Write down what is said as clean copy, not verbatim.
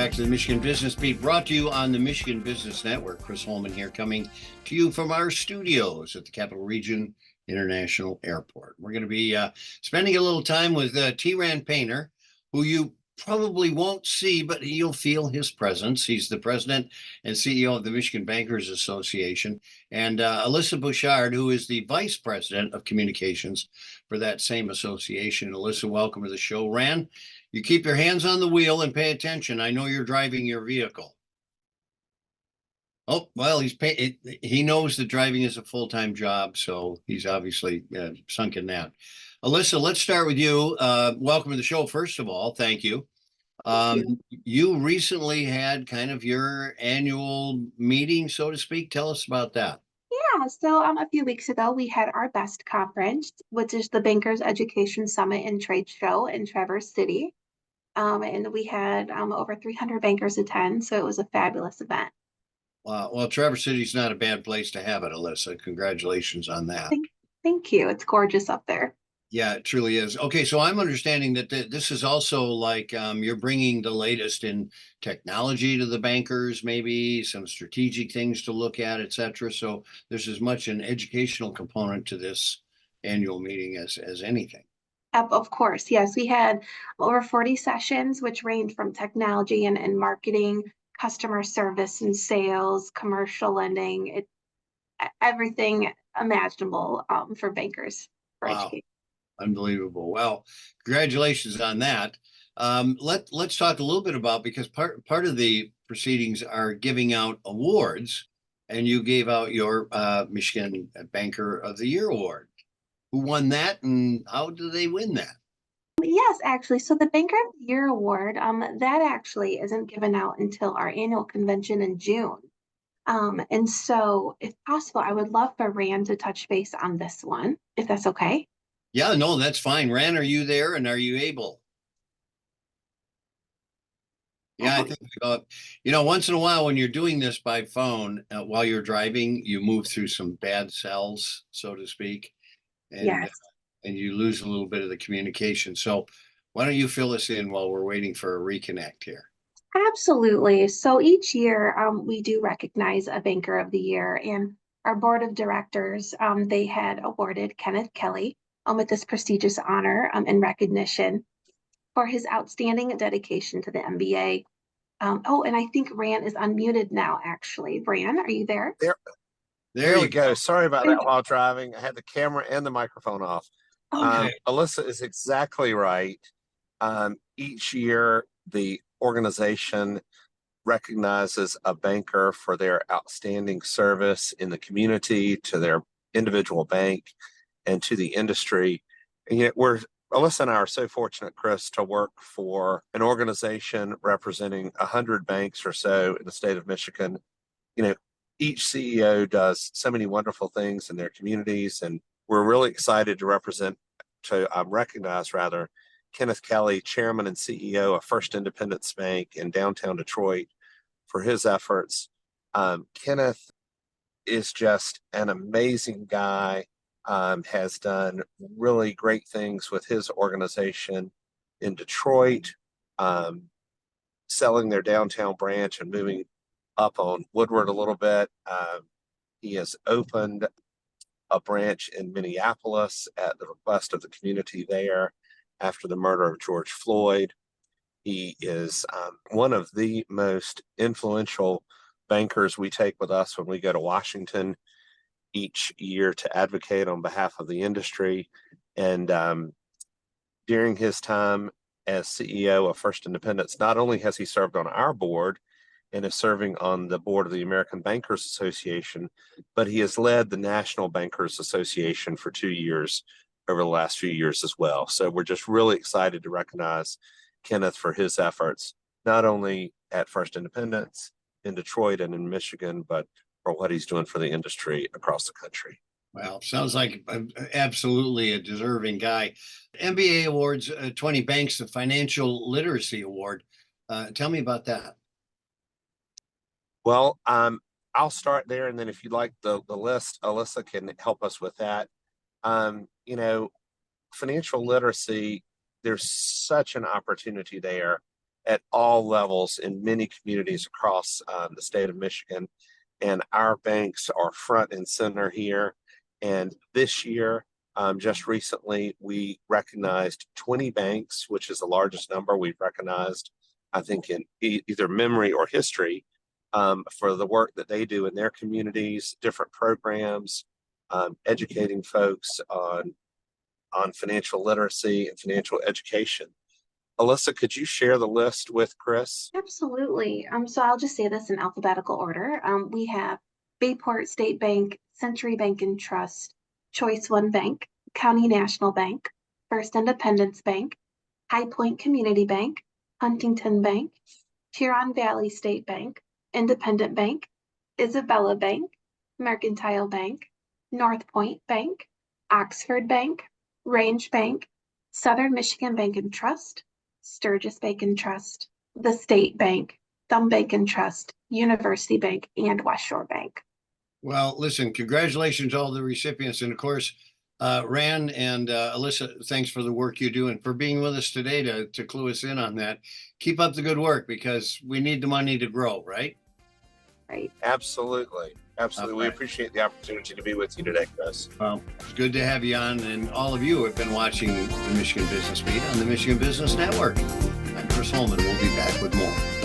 back to the Michigan Business Beat, brought to you on the Michigan Business Network. Chris Holman here, coming to you from our studios at the Capital Region International Airport. We're going to be spending a little time with Rann Paynter, who you probably won't see, but you'll feel his presence. He's the president and CEO of the Michigan Bankers Association, and Alyssa Bouchard, who is the vice president of communications for that same association. Alyssa, welcome to the show. Rann, you keep your hands on the wheel and pay attention. I know you're driving your vehicle. Oh, well, he knows that driving is a full-time job, so he's obviously sunk in that. Alyssa, let's start with you. Welcome to the show, first of all. Thank you. You recently had kind of your annual meeting, so to speak. Tell us about that. Yeah, so a few weeks ago, we had our BEST conference, which is the Bankers Education Summit and Trade Show in Traverse City. And we had over 300 bankers attend, so it was a fabulous event. Wow. Well, Traverse City's not a bad place to have it, Alyssa. Congratulations on that. Thank you. It's gorgeous up there. Yeah, it truly is. Okay, so I'm understanding that this is also like you're bringing the latest in technology to the bankers, maybe some strategic things to look at, et cetera. So there's as much an educational component to this annual meeting as anything. Of course, yes. We had over 40 sessions, which range from technology and marketing, customer service and sales, commercial lending, everything imaginable for bankers for education. Unbelievable. Well, congratulations on that. Let's talk a little bit about, because part of the proceedings are giving out awards, and you gave out your Michigan Banker of the Year award. Who won that, and how do they win that? Yes, actually. So the Banker of the Year award, that actually isn't given out until our annual convention in June. And so if possible, I would love for Rann to touch base on this one, if that's okay. Yeah, no, that's fine. Rann, are you there, and are you able? Yeah, I think, once in a while when you're doing this by phone while you're driving, you move through some bad cells, so to speak, and Yes. And you lose a little bit of the communication. So why don't you fill us in while we're waiting for a reconnect here? Absolutely. So each year we do recognize a Banker of the Year, and our board of directors, they had awarded Kenneth Kelly with this prestigious honor in recognition for his outstanding dedication to the MBA. And I think Rann is unmuted now, actually. Rann, are you there? There we go. Sorry about that while driving. I had the camera and the microphone off. Okay. Alyssa is exactly right. Each year, the organization recognizes a banker for their outstanding service in the community, to their individual bank, and to the industry. And yet Alyssa and I are so fortunate, Chris, to work for an organization representing 100 banks or so in the state of Michigan. Each CEO does so many wonderful things in their communities, and we're really excited to recognize Kenneth Kelly, chairman and CEO of First Independence Bank in downtown Detroit, for his efforts. Kenneth is just an amazing guy, has done really great things with his organization in Detroit, selling their downtown branch and moving up on Woodward a little bit. He has opened a branch in Minneapolis at the request of the community there after the murder of George Floyd. He is one of the most influential bankers we take with us when we go to Washington each year to advocate on behalf of the industry. And during his time as CEO of First Independence, not only has he served on our board and is serving on the board of the American Bankers Association, but he has led the National Bankers Association for 2 years over the last few years as well. So we're just really excited to recognize Kenneth for his efforts, not only at First Independence in Detroit and in Michigan, but for what he's doing for the industry across the country. Well, sounds like absolutely a deserving guy. MBA Awards, 20 Banks, the Financial Literacy Award. Tell me about that. Well, I'll start there, and then if you'd like the list, Alyssa can help us with that. Financial literacy, there's such an opportunity there. at all levels in many communities across the state of Michigan. And our banks are front and center here. And this year, just recently, we recognized 20 banks, which is the largest number we've recognized, I think, in either memory or history, for the work that they do in their communities, different programs, educating folks on financial literacy and financial education. Alyssa, could you share the list with Chris? Absolutely. So I'll just say this in alphabetical order. We have Bayport State Bank, Century Bank and Trust, Choice One Bank, County National Bank, First Independence Bank, High Point Community Bank, Huntington Bank, Huron Valley State Bank, Independent Bank, Isabella Bank, Mercantile Bank, North Point Bank, Oxford Bank, Range Bank, Southern Michigan Bank and Trust, Sturgis Bank and Trust, the State Bank, Thumb Bank and Trust, University Bank, and West Shore Bank. Well, listen, congratulations to all the recipients. And of course, Rann and Alyssa, thanks for the work you do and for being with us today to clue us in on that. Keep up the good work because we need the money to grow, right? Right. Absolutely. Absolutely. We Okay. appreciate the opportunity to be with you today, Chris. Well, it's good to have you on, and all of you have been watching the Michigan Business Beat on the Michigan Business Network. I'm Chris Holman. We'll be back with more.